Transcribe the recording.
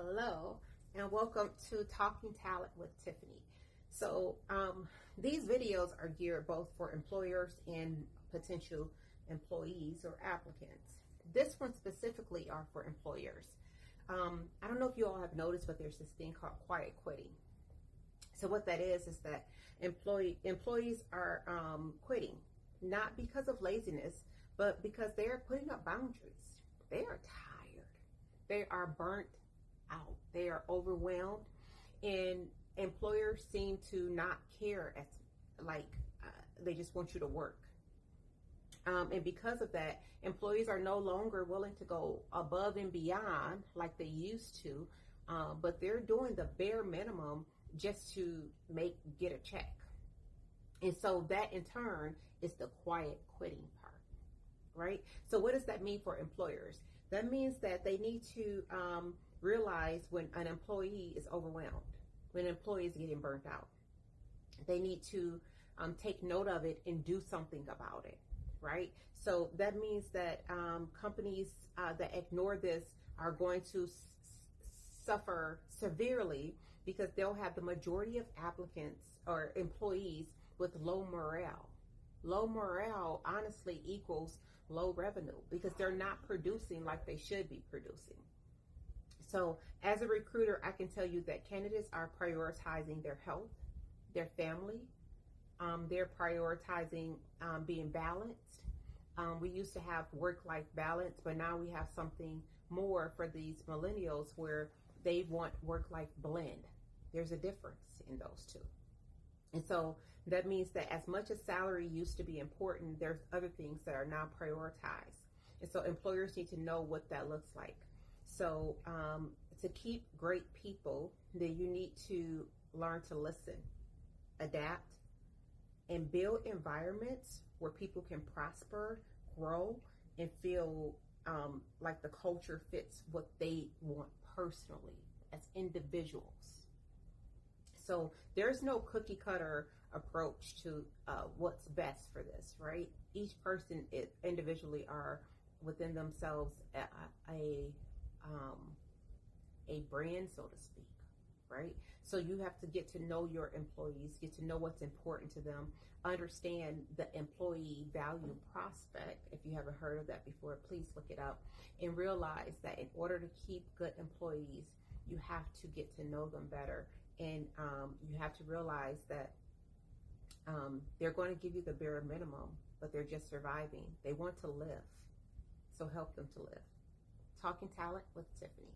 Hello, and welcome to Talking Talent with Tiffany. So, these videos are geared both for employers and potential employees or applicants. This one specifically are for employers. I don't know if you all have noticed, but there's this thing called quiet quitting. So what that is that employees are quitting, not because of laziness, but because they are putting up boundaries. They are tired. They are burnt out. They are overwhelmed, and employers seem to not care as they just want you to work. And because of that, employees are no longer willing to go above and beyond like they used to, but they're doing the bare minimum just to get a check. And so that in turn is the quiet quitting part, right? So what does that mean for employers? That means that they need to realize when an employee is overwhelmed, when an employee is getting burnt out. They need to take note of it and do something about it, right? So that means that companies that ignore this are going to suffer severely because they'll have the majority of applicants or employees with low morale. Low morale honestly equals low revenue because they're not producing like they should be producing. So as a recruiter, I can tell you that candidates are prioritizing their health, their family. They're prioritizing being balanced. We used to have work-life balance, but now we have something more for these millennials where they want work-life blend. There's a difference in those two. And so that means that as much as salary used to be important, there's other things that are now prioritized. And so employers need to know what that looks like. So to keep great people, then you need to learn to listen, adapt, and build environments where people can prosper, grow, and feel like the culture fits what they want personally as individuals. So there's no cookie cutter approach to what's best for this, right? Each person individually are within themselves a brand, so to speak, right? So you have to get to know your employees, get to know what's important to them, understand the employee value prospect. If you haven't heard of that before, please look it up and realize that in order to keep good employees, you have to get to know them better. And you have to realize that they're going to give you the bare minimum, but they're just surviving. They want to live. So help them to live. Talking Talent with Tiffany.